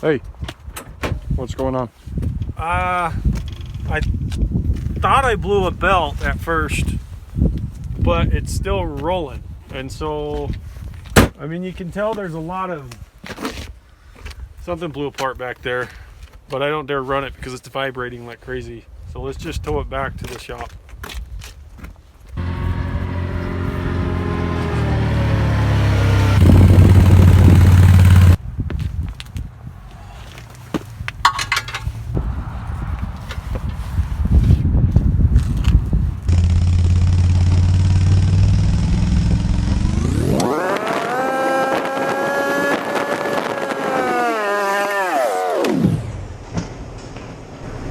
Hey, what's going on? I thought I blew a belt at first, but it's still rolling. And so, I mean, you can tell there's a lot of, something blew apart back there, but I don't dare run it because it's vibrating like crazy. So let's just tow it back to the shop.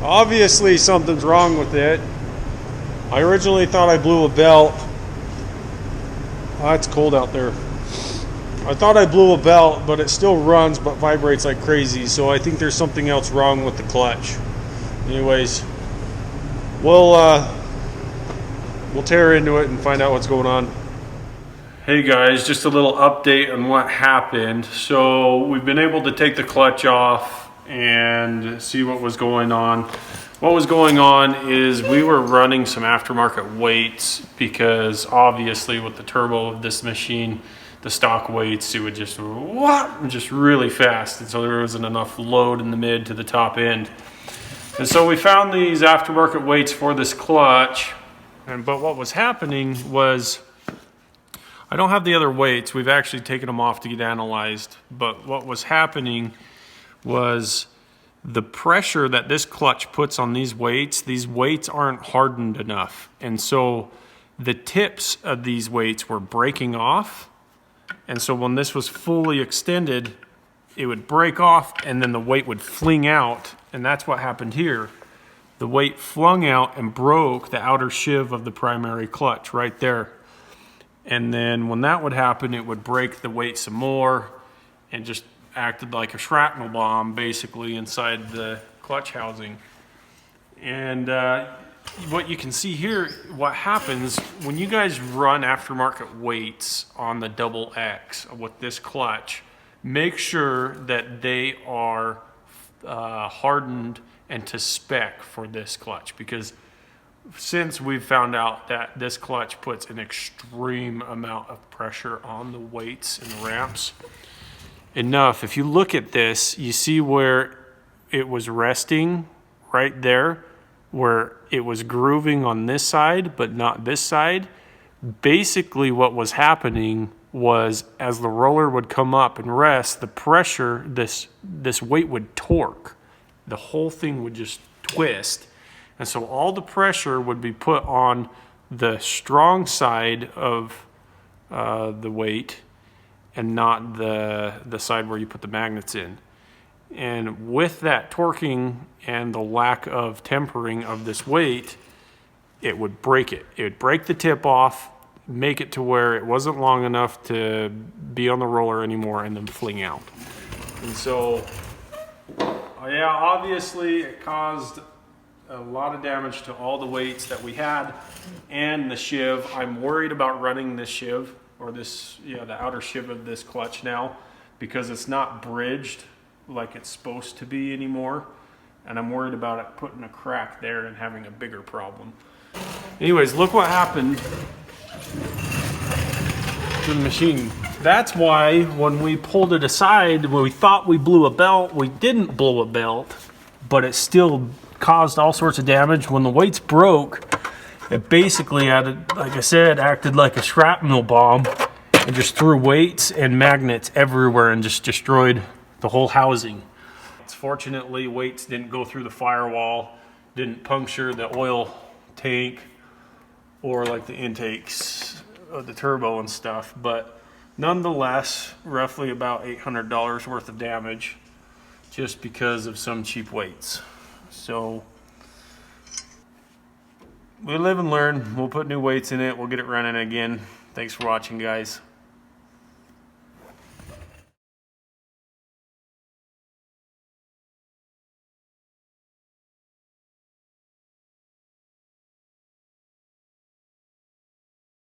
Obviously something's wrong with it. I originally thought I blew a belt. Oh, it's cold out there. I thought I blew a belt, but it still runs but vibrates like crazy, so I think there's something else wrong with the clutch. Anyways, we'll tear into it and find out what's going on. Hey guys, just a little update on what happened. So we've been able to take the clutch off and see what was going on. What was going on is we were running some aftermarket weights because obviously with the turbo of this machine, the stock weights, it would just really fast. And so there wasn't enough load in the mid to the top end. And so we found these aftermarket weights for this clutch. But what was happening was, I don't have the other weights. We've actually taken them off to get analyzed. But what was happening was the pressure that this clutch puts on these weights aren't hardened enough. And so the tips of these weights were breaking off. And so when this was fully extended, it would break off and then the weight would fling out. And that's what happened here. The weight flung out and broke the outer sheave of the primary clutch right there. And then when that would happen, it would break the weight some more and just acted like a shrapnel bomb basically inside the clutch housing. And what you can see here, what happens when you guys run aftermarket weights on the Double X with this clutch, make sure that they are hardened and to spec for this clutch, because since we've found out that this clutch puts an extreme amount of pressure on the weights and the ramps, if you look at this, you see where it was resting right there, where it was grooving on this side but not this side. Basically what was happening was, as the roller would come up and rest, the pressure, this weight would torque. The whole thing would just twist. And so all the pressure would be put on the strong side of the weight and not the side where you put the magnets in. And with that torquing and the lack of tempering of this weight, it would break it. It would break the tip off, make it to where it wasn't long enough to be on the roller anymore, and then fling out. And so, yeah, obviously it caused a lot of damage to all the weights that we had and the sheave. I'm worried about running this sheave, or this, the outer sheave of this clutch now, because it's not bridged like it's supposed to be anymore. And I'm worried about it putting a crack there and having a bigger problem. Anyways, look what happened to the machine. That's why when we pulled it aside, when we thought we blew a belt, we didn't blow a belt, but it still caused all sorts of damage. When the weights broke, it basically added, like I said, acted like a shrapnel bomb and just threw weights and magnets everywhere and just destroyed the whole housing. Fortunately, weights didn't go through the firewall, didn't puncture the oil tank or like the intakes of the turbo and stuff, but nonetheless, roughly about $800 worth of damage just because of some cheap weights. So we live and learn. We'll put new weights in it. We'll get it running again. Thanks for watching, guys.